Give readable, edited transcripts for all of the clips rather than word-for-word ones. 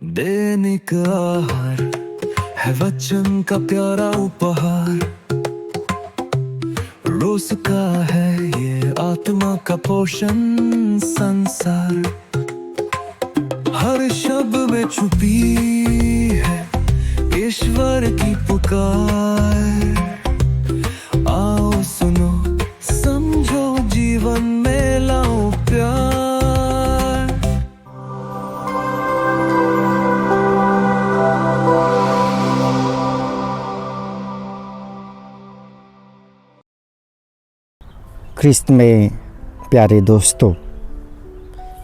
दैनिक आहार है वचन का प्यारा उपहार, रोज का है ये आत्मा का पोषण संसार। हर शब्द में छुपी है ईश्वर की पुकार। आओ सुनो समझो जीवन में लाओ प्यार। ख्रिस्त में प्यारे दोस्तों,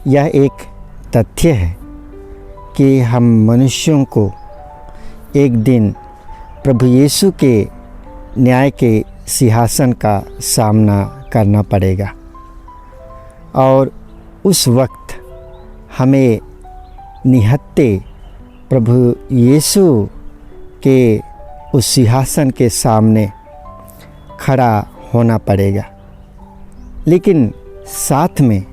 यह एक तथ्य है कि हम मनुष्यों को एक दिन प्रभु यीशु के न्याय के सिंहासन का सामना करना पड़ेगा और उस वक्त हमें निहत्ते प्रभु यीशु के उस सिंहासन के सामने खड़ा होना पड़ेगा। लेकिन साथ में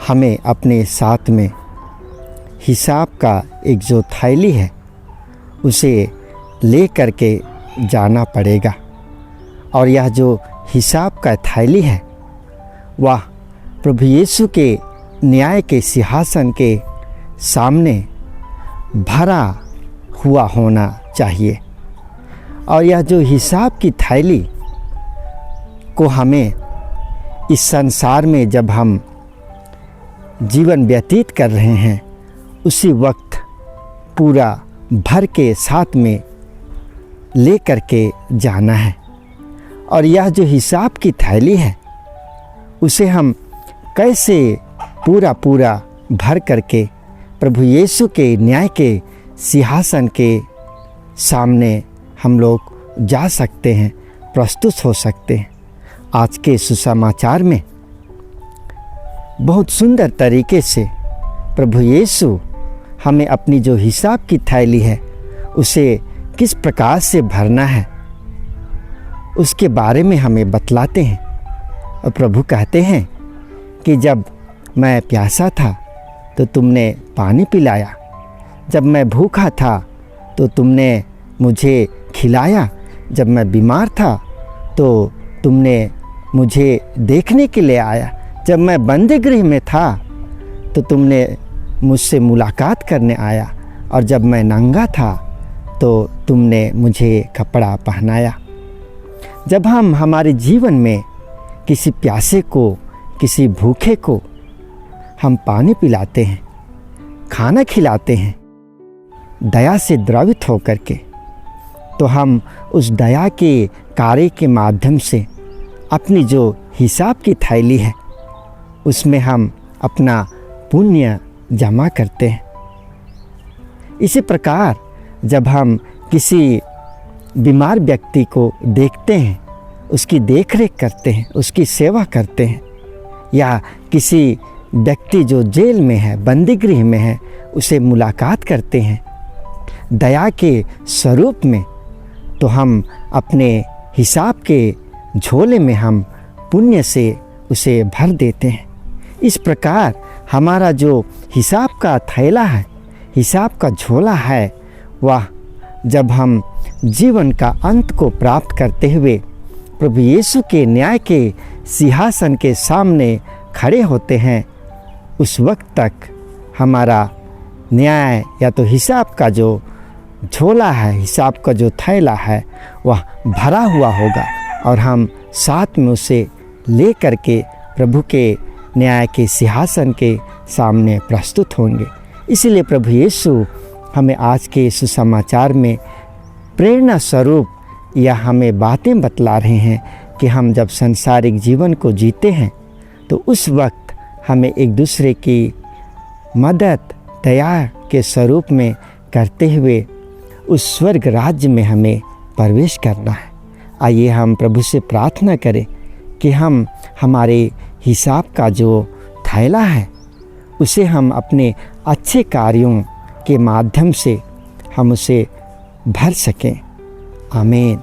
हमें अपने साथ में हिसाब का एक जो थैली है उसे ले करके जाना पड़ेगा। और यह जो हिसाब का थैली है वह प्रभु यीशु के न्याय के सिंहासन के सामने भरा हुआ होना चाहिए। और यह जो हिसाब की थैली को हमें इस संसार में जब हम जीवन व्यतीत कर रहे हैं उसी वक्त पूरा भर के साथ में ले करके जाना है। और यह जो हिसाब की थैली है उसे हम कैसे पूरा भर करके प्रभु यीशु के न्याय के सिंहासन के सामने हम लोग जा सकते हैं, प्रस्तुत हो सकते हैं। आज के सुसमाचार में बहुत सुंदर तरीके से प्रभु यीशु हमें अपनी जो हिसाब की थैली है उसे किस प्रकार से भरना है उसके बारे में हमें बतलाते हैं। और प्रभु कहते हैं कि जब मैं प्यासा था तो तुमने पानी पिलाया, जब मैं भूखा था तो तुमने मुझे खिलाया, जब मैं बीमार था तो तुमने मुझे देखने के लिए आया, जब मैं बंदीगृह में था तो तुमने मुझसे मुलाकात करने आया, और जब मैं नंगा था तो तुमने मुझे कपड़ा पहनाया। जब हम हमारे जीवन में किसी प्यासे को, किसी भूखे को हम पानी पिलाते हैं, खाना खिलाते हैं दया से द्रवित होकर के, तो हम उस दया के कार्य के माध्यम से अपनी जो हिसाब की थैली है उसमें हम अपना पुण्य जमा करते हैं। इसी प्रकार जब हम किसी बीमार व्यक्ति को देखते हैं, उसकी देखरेख करते हैं, उसकी सेवा करते हैं, या किसी व्यक्ति जो जेल में है, बंदीगृह में है, उसे मुलाकात करते हैं दया के स्वरूप में, तो हम अपने हिसाब के झोले में हम पुण्य से उसे भर देते हैं। इस प्रकार हमारा जो हिसाब का थैला है, हिसाब का झोला है, वह जब हम जीवन का अंत को प्राप्त करते हुए प्रभु यीशु के न्याय के सिंहासन के सामने खड़े होते हैं, उस वक्त तक हमारा न्याय या तो हिसाब का जो झोला है, हिसाब का जो थैला है, वह भरा हुआ होगा और हम साथ में उसे ले करके प्रभु के न्याय के सिंहासन के सामने प्रस्तुत होंगे। इसलिए प्रभु यीशु हमें आज के सुसमाचार में प्रेरणा स्वरूप यह हमें बातें बतला रहे हैं कि हम जब सांसारिक जीवन को जीते हैं तो उस वक्त हमें एक दूसरे की मदद दया के स्वरूप में करते हुए उस स्वर्ग राज्य में हमें प्रवेश करना है। आइए हम प्रभु से प्रार्थना करें कि हम हमारे हिसाब का जो थैला है उसे हम अपने अच्छे कार्यों के माध्यम से हम उसे भर सकें। आमीन।